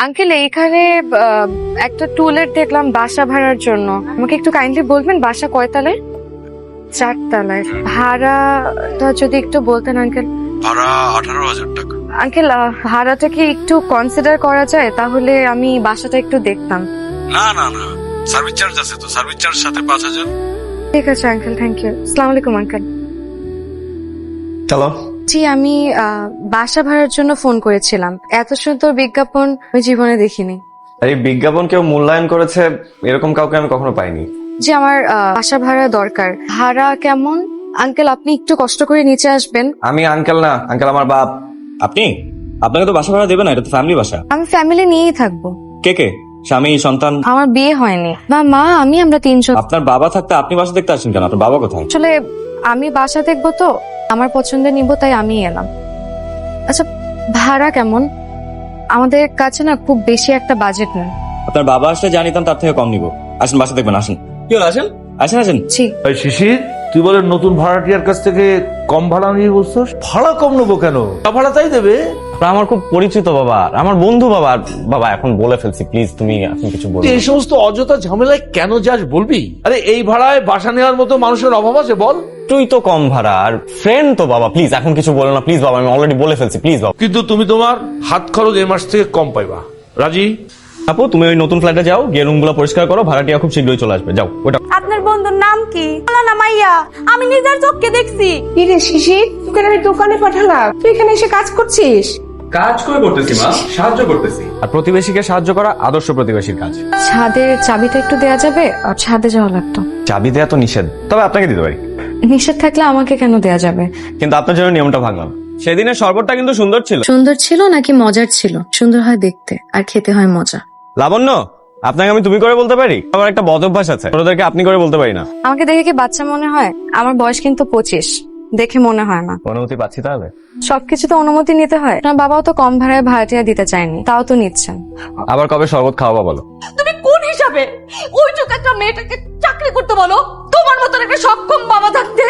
Uncle এইখানে একটা to-let দেখলাম বাসা ভাড়ার জন্য। আমাকে একটু কাইন্ডলি বলবেন বাসা কয়তলায়? 4 তলায়। ভাড়াটা যদি একটু বলতেন আঙ্কেল। ভাড়া 18,000 টাকা। আঙ্কেল ভাড়াটা কি একটু কনসিডার করা যায়? তাহলে আমি বাসাটা একটু দেখতাম। না না না, সার্ভিস চার্জ আছে তো, সার্ভিস চার্জ সাথে 5,000। ঠিক আছে আঙ্কেল, থ্যাংক ইউ। আসসালামু আলাইকুম আঙ্কেল। চলো। জি, আমি বাসা ভাড়ার জন্য ফোন করেছিলাম। এত সুন্দর বিজ্ঞাপন আমি জীবনে দেখিনি। এই বিজ্ঞাপন কেউ মূল্যায়ন করেছে এরকম কাউকে আমি কখনো পাইনি। জি, আমার বাসা ভাড়া দরকার। ভাড়া কেমন? আঙ্কেল আপনি একটু কষ্ট করে নিচে আসবেন। আমি আঙ্কেল না, আঙ্কেল আমার বাপ। আপনি? আপনাকে তো বাসা ভাড়া দেবে না, এটা তো ফ্যামিলি বাসা। আমি ফ্যামিলি নিয়েই থাকবো। কে কে? স্বামী, সন্তান? আমার বিয়ে হয়নি। মা আমরা 3 জন। আপনার বাবা থাকতে আপনি বাসা দেখতে আসেন কেন? আপনার বাবা কোথায়? আসলে আমি বাসা দেখবো তো, আমার পছন্দের নিব, তাই আমি এলাম। আচ্ছা, ভাড়া কেমন? আমাদের কাছে না খুব বেশি একটা বাজেট নেই। আপনার বাবা আসলে জানিতাম তার থেকে কম নিব। আসেন বাসা দেখবেন, আসেন। কি হলো, আসেন আসেন আসেন। জি। এই শিশির, তুই বলে নতুন ভাড়াটিয়ার কাছ থেকে কম ভাড়া নিয়ে বলছিস? ভাড়া কম নেবো কেন? ভাড়া তাই দেবে। আমার খুব পরিচিত বাবা, আমার বন্ধু বাবা। আর বাবা এখন বলে ফেলছি, প্লিজ তুমি এখন কিছু বলো তুই এই সমস্ত অযথা ঝামেলায় কেন যাস বলবি? আরে এই ভাড়ায় বাসা নেওয়ার মতো মানুষের অভাব আছে বল? তুই তো কম ভাড়া, আর ফ্রেন্ড তো বাবা, প্লিজ এখন কিছু বলো না প্লিজ বাবা, আমি অলরেডি বলে ফেলছি প্লিজ বাবা। কিন্তু তুমি তোমার হাত খরচ এই মাস থেকে কম পাইবা। রাজি? আপু তুমি ওই নতুন ফ্ল্যাটে যাও, গিয়ে রুমগুলো পরিষ্কার করো, ভাড়াটিয়া খুব শীঘ্রই চলে আসবে, যাও। ওটা আপনার বন্ধুর নাম কি? বলো না মাইয়া, আমি নিজের চোখকে দেখছি। কিরে শিশির, তোকে আমি দোকানে পাঠালাম, তুই এখানে এসে কাজ করছিস? কাজ করে করতেছি মা, সাহায্য করতেছি। আর প্রতিবেশীকে সাহায্য করা আদর্শ প্রতিবেশীর কাজ। ছাদের চাবিটা একটু দেয়া যাবে? আর ছাদে যাওয়া লাগতো। চাবি দেয়া তো নিষেধ, তবে আপনাকে দিতে পারি। নিষেধ থাকলে আমাকে কেন দেয়া যাবে? কিন্তু আপনার জন্য নিয়মটা ভাঙলাম। সেদিনের শরবতটা কিন্তু সুন্দর ছিল। সুন্দর ছিল নাকি মজার ছিল? সুন্দর হয় দেখতে, আর খেতে হয় মজা। লাবণ্য, আপনাকে আমি তুমি করে বলতে পারি? আমার একটা বদ অভ্যাস আছে, ওদেরকে আপনি করে বলতে পারি না। আমাকে দেখে কি বাচ্চা মনে হয়? আমার বয়স কিন্তু 25, দেখে মনে হয় না। অনুমতি পাচ্ছি তাহলে? সবকিছু তো অনুমতি নিতে হয়। আপনার বাবাও তো কম ভাড়ায় ভাড়াটিয়া দিতে চায়নি, তাও তো নিচ্ছেন। আবার কবে শরবত খাওয়াবা বলো? তুমি কোন হিসাবে ওই চোখ একটা মেয়েটাকে চাকরি করতে বলো? তোমার মতন একটা সক্ষম বাবা থাকতে।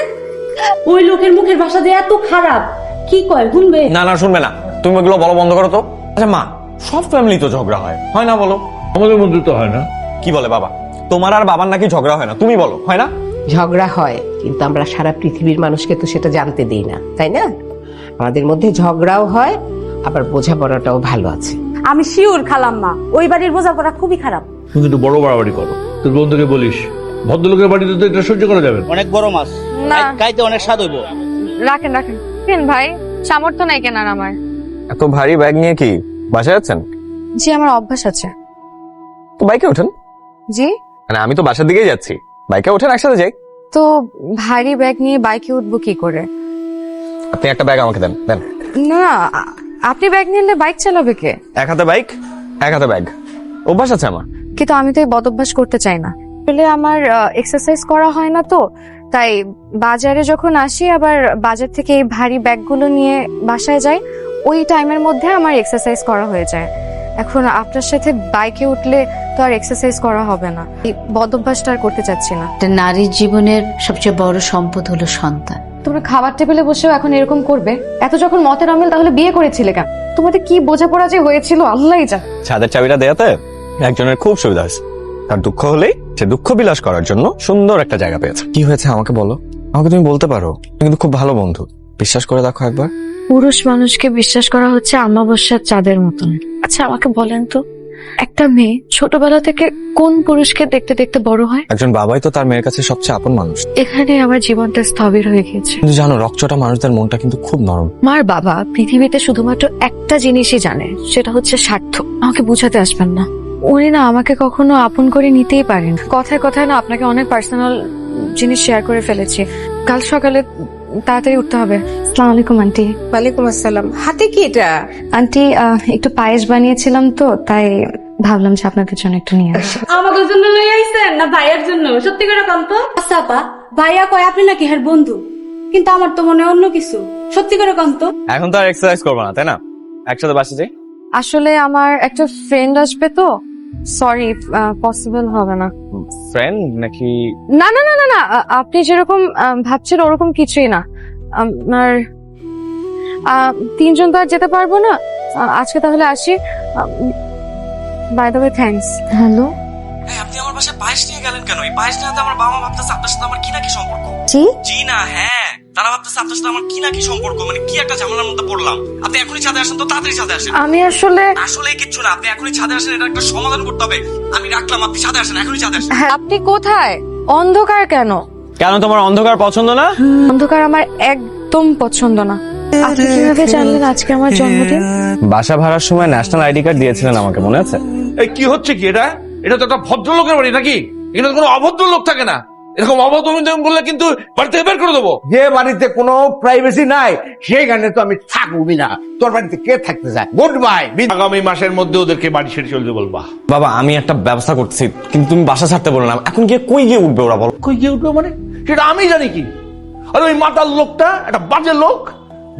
ওই লোকের মুখের ভাষা দিয়ে এত খারাপ, কি কয় শুনবে? না না, শুনবে না। তুমি ওগুলো বলো বন্ধ করো তো। আচ্ছা মা, সব ফ্যামিলি তো ঝগড়া হয়, হয় না বলো? আমাদের মধ্যে তো হয় না। কি বলে বাবা? তোমার আর বাবার নাকি ঝগড়া হয় না, তুমি বলো হয় না? ঝগড়া হয়, কিন্তু আমরা সারা পৃথিবীর মানুষকে তো সেটা জানতে দিই না, তাই না? আমাদের মধ্যে ঝগড়াও হয়, আবার বোঝাপড়াটাও ভালো আছে। আমি শিওর খালাম্মা, ওই বাড়ির বোঝাপড়া খুবই খারাপ। তুমি কিন্তু বড় বাড়াবাড়ি করো। তোর বন্ধুকে বলিস, ভদ্রলোকের বাড়িতে তো এটা সহ্য করা যাবে না। অনেক বড় মাছ, না। খাইতে অনেক স্বাদ হইব। রাখেন ভাই, সামর্থ্য নাই কেনার আমার। এত ভারী ব্যাগ নিয়ে কি বাসায় যাচ্ছেন? জি, আমার অভ্যাস আছে। তো বাইকে ওঠেন। জি, মানে আমি তো বাসার দিকেই যাচ্ছি, বাইকে ওঠেন, একসাথে যাই। তো ভারী ব্যাগ নিয়ে বাইকে উঠবো কি করে? আপনি একটা ব্যাগ আমাকে দেন। দেন। না, আপনি ব্যাগ নিলে বাইক চালাবে কে? এক হাতে বাইক, এক হাতে ব্যাগ, অভ্যাস আছে আমার। কিন্তু আমি তো এই বদ অভ্যাস করতে চাই না। আসলে আমার এক্সারসাইজ করা হয় না তো, তাই বাজারে যখন আসি আবার বাজার থেকে এই ভারী ব্যাগগুলো নিয়ে বাসায় যাই, ওই টাইমের মধ্যে আমার এক্সারসাইজ করা হয়ে যায়। এখন আপনার সাথে বাইকে উঠলে তো আর এক্সারসাইজ করা হবে না। এই বদ অভ্যাসটা আর করতে চাচ্ছি না। একটা নারীর জীবনের সবচেয়ে বড় সম্পদ হলো সন্তান। তোমরা খাবার টেবিলে বসেও এখন এরকম করবে? এত যখন মতের অমিল, তাহলে বিয়ে করেছিলে কেন? তোমাদের কি বোঝাপড়া যে হয়েছিল আল্লাহই জানে। ছাদের চাবিটা দেয়াতে একজনের খুব সুবিধা হয়েছে। তার দুঃখ হলেই সে দুঃখ বিলাস করার জন্য সুন্দর একটা জায়গা পেয়েছে। কি হয়েছে আমাকে বলো, আমাকে তুমি বলতে পারো। তুমি কিন্তু খুব ভালো বন্ধু, বিশ্বাস করে দেখো একবার। পুরুষ মানুষকে বিশ্বাস করা হচ্ছে অমাবস্যার চাঁদের মতন। আচ্ছা আমাকে বলেন তো, একটা মেয়ে ছোটবেলা থেকে কোন পুরুষকে দেখতে দেখতে বড় হয়? একজন বাবাই তো তার মেয়ের কাছে সবচেয়ে আপন মানুষ। এখানে আমার জীবনটা স্থবির হয়ে গেছে। কিন্তু জানো, রকচটা মানুষদের মনটা কিন্তু খুব নরম। মার বাবা পৃথিবীতে শুধুমাত্র একটা জিনিসই জানে, সেটা হচ্ছে স্বার্থ। আমাকে বুঝাতে আসবেন না। উনি না আমাকে কখনো আপন করে নিতেই পারেন। কথায় কথায় না আপনাকে অনেক পার্সোনাল জিনিস শেয়ার করে ফেলেছি। কাল সকালে তাড়াতাড়ি উঠতে হবে। আসসালামু আলাইকুম আন্টি। ওয়ালাইকুম আসসালাম। হাতে কি এটা? আন্টি একটু পায়েস বানিয়েছিলাম তো, তাই ভাবলাম যে আপনাদের জন্য একটু নিয়ে আসি। আমাদের জন্য লই আইছেন না ভাইয়ার জন্য? সত্যি করে কম তো। আচ্ছা আপা, ভাইয়া কয় আপনি নাকি হের বন্ধু, কিন্তু আমার তো মনে হয় অন্য কিছু। সত্যি করে কম তো। এখন তো আর এক্সারসাইজ করবো না, তাই না? একসাথে বাসে যাই। আসলে আমার একটা ফ্রেন্ড আসবে তো, সরি পসিবল হবে না। ফ্রেন্ড নাকি? না না না না না, আপনি যেরকম ভাবছেন ওরকম কিছুই না। আপনার 3 জন তো আর যেতে পারবো না। আজকে তাহলে আসি। By the way thanks. Hello, আপনি আমার বাসায় পায়েস নিয়ে গেলেন কেন? এই পায়েস নিয়ে আমার বাবা ভাবতেছে আপনার সাথে আমার কি না কি সম্পর্ক। জি জি না, হ্যাঁ, তারা ভাবতেছে আপনার সাথে আমার কি না কি সম্পর্ক, মানে কি একটা ঝামেলার মধ্যে পড়লাম। আপনি এখনই ছাদে আসেন তো, তাড়াতাড়ি ছাদে আসেন। আমি আসলে আসলে কিচ্ছু না, আপনি এখনই ছাদে আসেন, এটা একটা সমাধান করতে হবে। আমি রাখলাম, আপনি ছাদে আসেন, এখনই ছাদে আসেন। হ্যাঁ, আপনি কোথায়? অন্ধকার কেন? কেন তোমার অন্ধকার পছন্দ না? অন্ধকার আমার একদম পছন্দ না। আপনি কিভাবে জানলেন আজকে আমার জন্মদিন? বাসা ভাড়ার সময় ন্যাশনাল আইডি কার্ড দিয়েছিলেন আমাকে, মনে আছে? এই কি হচ্ছে কি এটা? এটা তো একটা ভদ্রলোকের বাড়ি নাকি? এখানে তো কোনো অভদ্র লোক থাকে না। এরকম অভদ্র বললে কিন্তু বাড়ি থেকে বের করে দেবো। যে বাড়িতে কোনো প্রাইভেসি নাই সেইখানে তো আমি থাকবি না। তোর বাড়িতে কে থাকতে চায়? Good bye. আগামী মাসের মধ্যে ওদেরকে বাড়ি ছেড়ে চলতে বলবা। বাবা, আমি একটা ব্যবস্থা করছি, কিন্তু তুমি বাসা ছাড়তে বলো না। এখন গিয়ে কই গিয়ে উঠবে ওরা, বলো? কই গিয়ে উঠবো মানে? সেটা আমি জানি কি? আর ওই মাতাল লোকটা একটা বাজে লোক,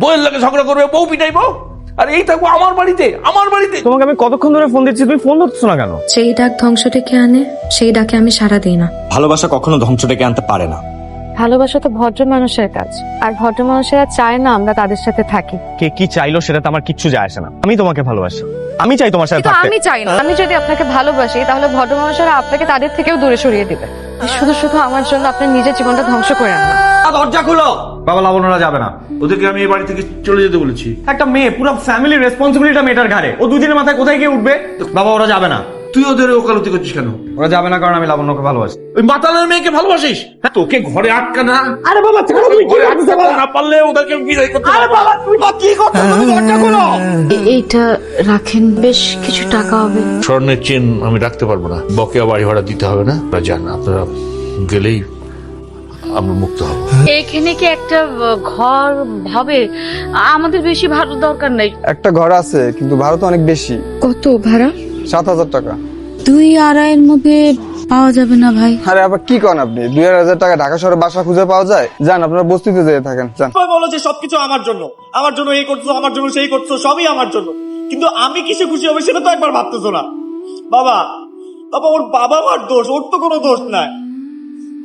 বউয়ের লাগে ঝগড়া করবে, বউ পিটাইবো, আর এই থাকবো আমার বাড়িতে, আমার বাড়িতে। তোমাকে আমি কতক্ষণ ধরে ফোন দিচ্ছি, তুমি ফোন ধরছো না কেন? যেই ডাক ধ্বংস ডেকে আনে সেই ডাকে আমি সাড়া দিই না। ভালোবাসা কখনো ধ্বংস ডেকে আনতে পারে না। ভালোবাসা তো ভদ্র মানুষের কাজ, আর ভদ্র মানুষেরা চায় না আমরা তাদের সাথে থাকি। কে কি চাইলো সেটা তো আমার কিচ্ছু যায় আসে না। আমি তোমাকে ভালোবাসি, আমি চাই তোমার সাথে কিন্তু থাকতে। আমি চাই না। আমি যদি আপনাকে ভালোবাসি তাহলে ভদ্র মানুষেরা আপনাকে তাদের থেকেও দূরে সরিয়ে দিবে। শুধু শুধু আমার জন্য আপনার নিজের জীবনটা ধ্বংস করে আনবেন। দরজা খুলো। বাবা, লাবণ্যরা যাবে না। ওদেরকে আমি এই বাড়ি থেকে চলে যেতে বলেছি। একটা মেয়ে, পুরো ফ্যামিলির রেসপন্সিবিলিটি মেয়েটার ঘাড়ে। ও দুদিনের মাথায় কোথায় গিয়ে উঠবে? বাবা, ওরা যাবে না। তুই ওদের ওকালতি করছিস কেন? ওরা যাবে না কারণ আমি লাবণ্যকে ভালোবাসি। ওই মাতালের মেয়েকে ভালোবাসিস? হ্যাঁ, তোকে ঘরে আটকা না। আরে বাবা, ঘরে আটকা না পারলে ওদেরকে বিদায় করতে। আরে বাবা, তুই কি করছিস? তুমি দরজা খোলো। এইটা রাখেন, বেশ কিছু টাকা হবে। স্বর্ণের চেন আমি রাখতে পারবো না, বকেয়া বাড়ি ভাড়া দিতে হবে না। আপনারা যান, আপনারা গেলেই আমরা মুক্ত হব। এখানে কি একটা ঘর হবে? আমাদের বেশি ভালো দরকার নাই। একটা ঘর আছে, কিন্তু ভাড়া তো অনেক বেশি। কত ভাড়া? 7,000 টাকা। 2-2.5 মধ্যে পাওয়া যাবে না ভাই? আরে আবার কি করেন আপনি? 2,000 টাকা ঢাকা শহরে বাসা খুঁজে পাওয়া যায়? যান, আপনারা বস্তিতে যেয়ে থাকেন, যান। বলো যে সবকিছু আমার জন্য, আমার জন্য এই করছো, আমার জন্য সেই করছো, সবই আমার জন্য, কিন্তু আমি কিসে খুশি হবে সেটা তো একবার ভাবতেছো না। বাবা, বাবা, ওর বাবা মার দোষ, ওর তো কোনো দোষ নাই।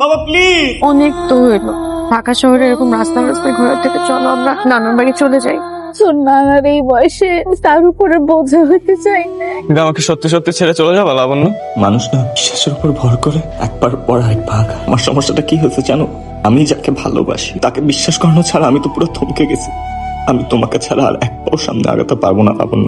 বাবা প্লিজ। অনেক তো হইলো। ঢাকা শহরে এরকম রাস্তায় ঘোরার থেকে চলো আমরা নানার বাড়ি চলে যাই। নানার এই বয়সে তার উপরে বোঝা হইতে চাই না। কিন্তু আমাকে সত্যি সত্যি ছেড়ে চলে যাবা লাবণ্য? মানুষ না বিশ্বাসের উপর ভর করে একবার পর এক ভাগ। আমার সমস্যাটা কি হয়েছে জানো? আমি যাকে ভালোবাসি তাকে বিশ্বাস করানো ছাড়া আমি তো পুরো থমকে গেছি। আমি তোমাকে ছাড়া আর এক পাও সামনে আগাতে পারবো না লাবণ্য।